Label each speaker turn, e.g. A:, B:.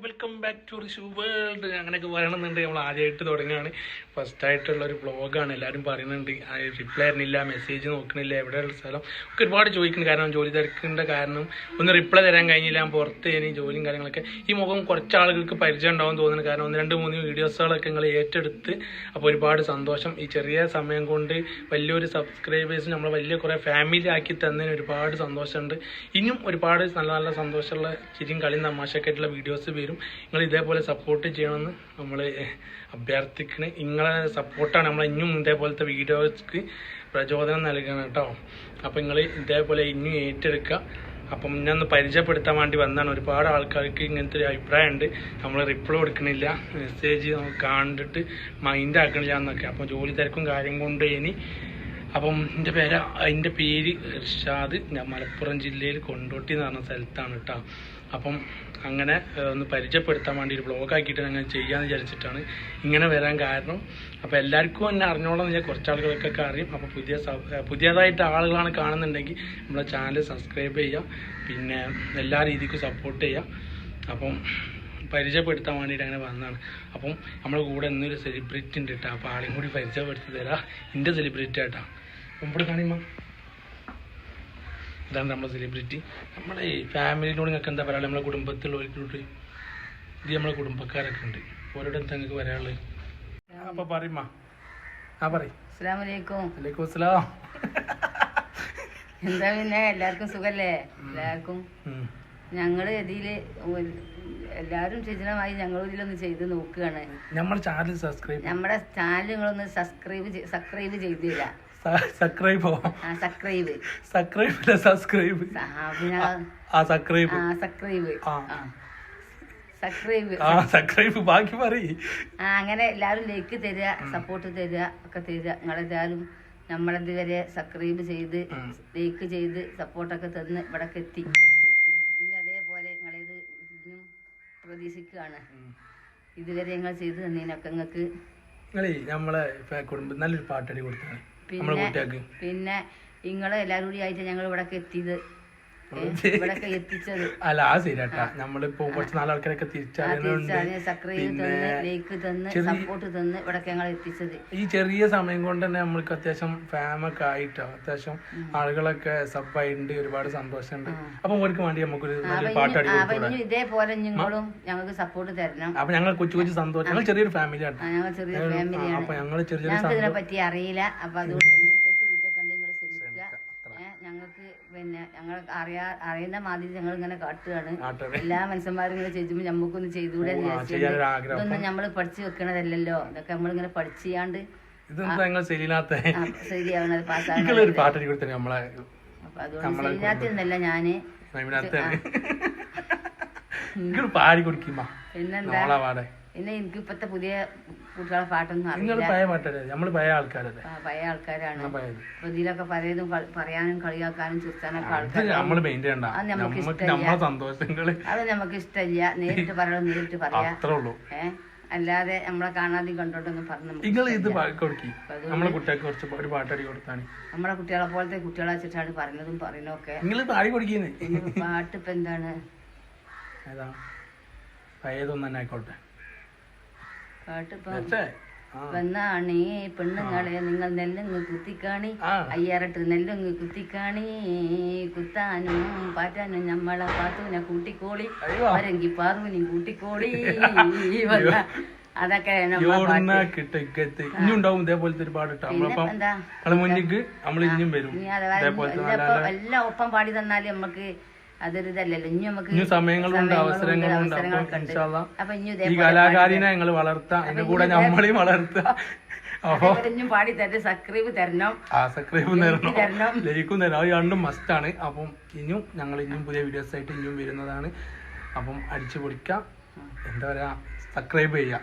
A: Welcome back to Rishu world. അങ്ങനെയൊക്കെ പറയണമെന്നുണ്ട്. നമ്മൾ ആദ്യമായിട്ട് തുടങ്ങുകയാണ്. ഫസ്റ്റായിട്ടുള്ളൊരു വ്ളോഗാണ്. എല്ലാവരും പറയുന്നുണ്ട് റിപ്ലൈ തരുന്നില്ല, മെസ്സേജ് നോക്കണില്ല, എവിടെയുള്ള സ്ഥലം ഒക്കെ ഒരുപാട് ചോദിക്കുന്നുണ്ട്. കാരണം ജോലി തിരക്കിൻ്റെ കാരണം ഒന്ന് റിപ്ലൈ തരാൻ കഴിഞ്ഞില്ല. ഞാൻ പുറത്ത് ഇനി ജോലിയും കാര്യങ്ങളൊക്കെ. ഈ മുഖം കുറച്ച് ആളുകൾക്ക് പരിചയം ഉണ്ടാവും തോന്നുന്നു. കാരണം 1-2-3 വീഡിയോസുകളൊക്കെ നിങ്ങൾ ഏറ്റെടുത്ത്. അപ്പോൾ ഒരുപാട് സന്തോഷം. ഈ ചെറിയ സമയം കൊണ്ട് വലിയൊരു സബ്സ്ക്രൈബേഴ്സ് നമ്മൾ വലിയ കുറേ ഫാമിലി ആക്കി തന്നതിന് ഒരുപാട് സന്തോഷമുണ്ട്. ഇനിയും ഒരുപാട് നല്ല നല്ല സന്തോഷമുള്ള ചിരിയും കളിയും തമാശയൊക്കെ ആയിട്ടുള്ള വീഡിയോസ് വരും. നിങ്ങൾ ഇതേപോലെ സപ്പോർട്ട് ചെയ്യണമെന്ന് നമ്മൾ അഭ്യർത്ഥിക്കുന്നത്. നിങ്ങളെ സപ്പോർട്ടാണ് നമ്മൾ ഇനിയും ഇതേപോലത്തെ വീഡിയോസ്ക്ക് പ്രചോദനം നൽകണം കേട്ടോ. അപ്പോൾ നിങ്ങൾ ഇതേപോലെ ഇനിയും ഏറ്റെടുക്കുക. അപ്പം ഞാനൊന്ന് പരിചയപ്പെടുത്താൻ വേണ്ടി വന്നതാണ്. ഒരുപാട് ആൾക്കാർക്ക് ഇങ്ങനത്തെ ഒരു അഭിപ്രായമുണ്ട്, നമ്മൾ റിപ്ലൈ കൊടുക്കണില്ല, മെസ്സേജ് കണ്ടിട്ട് മൈൻഡ് ആക്കണില്ല എന്നൊക്കെ. അപ്പോൾ ജോലി തിരക്കും കാര്യം കൊണ്ട് ഇനി അപ്പം എൻ്റെ പേര് ഇർഷാദ്. ഞാൻ മലപ്പുറം ജില്ലയിൽ കൊണ്ടോട്ടി എന്ന് പറഞ്ഞ സ്ഥലത്താണ് കേട്ടോ. അപ്പം അങ്ങനെ ഒന്ന് പരിചയപ്പെടുത്താൻ വേണ്ടി ഒരു വ്ളോഗാക്കിയിട്ട് അങ്ങനെ ചെയ്യാമെന്ന് വിചാരിച്ചിട്ടാണ് ഇങ്ങനെ വരാൻ കാരണം. അപ്പോൾ എല്ലാവർക്കും എന്നെ അറിഞ്ഞോളാം. ഞാൻ കുറച്ച് ആളുകൾക്കൊക്കെ അറിയും. അപ്പോൾ പുതിയതായിട്ട് ആളുകളാണ് കാണുന്നുണ്ടെങ്കിൽ നമ്മളെ ചാനൽ സബ്സ്ക്രൈബ് ചെയ്യുക, പിന്നെ എല്ലാ രീതിക്കും സപ്പോർട്ട് ചെയ്യുക. അപ്പം പരിചയപ്പെടുത്താൻ വേണ്ടിയിട്ട് അങ്ങനെ വന്നതാണ്. അപ്പം നമ്മുടെ കൂടെ ഇന്നൊരു സെലിബ്രിറ്റി ഉണ്ട് കേട്ടോ. അപ്പോൾ ആളെയും കൂടി പരിചയപ്പെടുത്തി തരാം. എൻ്റെ സെലിബ്രിറ്റി ആയിട്ടാ ഇവിടെ കാണിമ്മ. ഇതാണ് നമ്മുടെ സെലിബ്രിറ്റി. നമ്മുടെ ഈ ഫാമിലിനോട് നിങ്ങൾക്ക് എന്താ പറയാനുള്ളത്? നമ്മളെ കുടുംബത്തിലുള്ളവരോട് ഇത് നമ്മളെ കുടുംബക്കാരൊക്കെ ഉണ്ട്. ഓരോട് എന്താ നിങ്ങൾക്ക് പറയാനുള്ളത്? അപ്പോൾ പറയുമ്മ. പറയും. വലൈക്കും അസ്സലാം.
B: എന്താ പിന്നെ എല്ലാവർക്കും സുഖല്ലേ? എല്ലാവർക്കും ഞങ്ങള് ഇതില് എല്ലാരും രചനമായി ഞങ്ങൾ ഇതിലൊന്ന് ചെയ്ത് നോക്കുകയാണ്.
A: നമ്മുടെ ചാനൽ
B: നിങ്ങളൊന്ന് സബ്സ്ക്രൈബ് ചെയ്തില്ല.
A: സബ്സ്ക്രൈബ് ബാക്കി പറയും.
B: അങ്ങനെ എല്ലാരും ലൈക്ക് തരിക, സപ്പോർട്ട് തരിക, ഒക്കെ തരിക. നിങ്ങളെല്ലാരും നമ്മളിതുവരെ സബ്സ്ക്രൈബ് ചെയ്ത് ലൈക്ക് ചെയ്ത് സപ്പോർട്ടൊക്കെ തന്ന് ഇവിടൊക്കെ എത്തി. ഇനി അതേപോലെ നിങ്ങളിത് ഇതിനും പ്രതീക്ഷിക്കുകയാണ്. ഇതുവരെ ഞങ്ങൾ ചെയ്ത് തന്നതിനൊക്കെ നിങ്ങൾക്ക്
A: നമ്മളെ കുടുംബം നല്ലൊരു പാട്ടടി കൊടുത്താണ്.
B: പിന്നെ നിങ്ങളെ എല്ലാരും കൂടി ആയിട്ട് ഞങ്ങൾ ഇവിടൊക്കെ എത്തിയത്, ഇവിടൊക്കെ എത്തിച്ചത്.
A: അല്ല ആ ശരിയാട്ടാ. നമ്മളിപ്പോ കുറച്ച് നാലാൾക്കാരൊക്കെ
B: സബ്സ്ക്രൈബ് തന്ന് ലൈക്ക് തന്ന് സപ്പോർട്ട് തന്ന് ഇവിടൊക്കെ ഞങ്ങൾ എത്തിച്ചത്.
A: ഈ ചെറിയ സമയം കൊണ്ട് തന്നെ നമ്മൾക്ക് അത്യാവശ്യം ഫാമൊക്കെ ആയിട്ടോ, അത്യാവശ്യം ആളുകളൊക്കെ സബായിട്ടുണ്ട്. ഒരുപാട് സന്തോഷമുണ്ട്. അപ്പൊ അവർക്ക് വേണ്ടി നമുക്കൊരു പാട്ടടി
B: കൊടുക്കും. ഇതേപോലെ നിങ്ങളും ഞങ്ങൾക്ക് സപ്പോർട്ട് തരണം.
A: അപ്പൊ ഞങ്ങൾ കൊച്ചു സന്തോഷം. ഞങ്ങൾ ചെറിയൊരു ഫാമിലി ആണ്.
B: ഞങ്ങൾ ചെറിയൊരു ഫാമിലിയാണ്.
A: അപ്പൊ ഞങ്ങൾ
B: ഞങ്ങൾക്ക് ഇതിനെ പറ്റി അറിയില്ല. അപ്പൊ അതുകൊണ്ട് ഞങ്ങൾക്ക് പിന്നെ ഞങ്ങൾ അറിയുന്ന മാതിരി ഞങ്ങൾ ഇങ്ങനെ കാട്ടുകയാണ്. എല്ലാ മനുഷ്യന്മാരും ഇങ്ങനെ ചെയ്യുമ്പോൾ ഞമ്മക്കൊന്ന് ചെയ്തുകൂടെ? ഇതൊന്നും നമ്മൾ പഠിച്ചു വെക്കണതല്ലോ. ഇതൊക്കെ നമ്മളിങ്ങനെ പഠിച്ചാണ്ട് ശരിയാവണത് പാസ്സാകുന്നത്. അപ്പൊ അതുകൊണ്ട് ശരിയാത്തിന്നല്ല ഞാന് പിന്നെന്താ. പിന്നെ എനിക്ക് ഇപ്പത്തെ പുതിയ കുട്ടികളെ പാട്ടൊന്നും അറിയില്ല.
A: പഴയ ആൾക്കാരാണ്.
B: ഇതിലൊക്കെ പലതും പറയാനും കളിയാക്കാനും ചിരിച്ചാനൊക്കെ ആൾക്കാർ. അത് നമുക്ക് ഇഷ്ടമില്ല. നേരിട്ട് പറയണം, നേരിട്ട് പറയാ. അല്ലാതെ നമ്മളെ കാണാതെ കണ്ടോട്ടൊന്നും പറഞ്ഞു. നമ്മളെ കുട്ടികളെ പോലത്തെ കുട്ടികളെ വെച്ചിട്ടാണ് പറഞ്ഞതും പറയുന്നതൊക്കെ. പാട്ട് ഇപ്പൊ എന്താണ്?
A: ആയിക്കോട്ടെ.
B: വന്നാണേ പെണ്ണുങ്ങളെ നിങ്ങൾ നെല്ലങ്ങ് കുത്തിക്കാണി, അയ്യാറട്ട് നെല്ലങ്ങ് കുത്തിക്കാണി, കുത്താനും പാറ്റാനും ഞമ്മളെ പാത്തൂനെ കൂട്ടിക്കോളി, വരങ്കി പാർവനും കൂട്ടിക്കോളി. അതൊക്കെ
A: ഇനിയുണ്ടാവും ഇതേപോലത്തെ ഒരുപാട്.
B: എല്ലാം ഒപ്പം പാടി തന്നാല് നമ്മക്ക് അതൊരു ഇതല്ലല്ലോ. ഇനി നമുക്ക്
A: സമയങ്ങളുണ്ട്, അവസരങ്ങളുണ്ട്. അപ്പൊ ഈ കലാകാരിനെ ഞങ്ങൾ വളർത്താം, അതിന്റെ കൂടെ നമ്മളെയും വളർത്താം. അപ്പൊ
B: പാടി തരണം, സബ്സ്ക്രൈബ് തരണം,
A: ലൈക്കും തരണം. അത് രണ്ടും മസ്റ്റാണ്. അപ്പം ഞങ്ങൾ ഇനിയും പുതിയ വീഡിയോസ് ആയിട്ട് ഇനിയും വരുന്നതാണ്. അപ്പം അടിച്ചു പൊളിക്കാം. എന്താ പറയാ, സബ്സ്ക്രൈബ് ചെയ്യാം.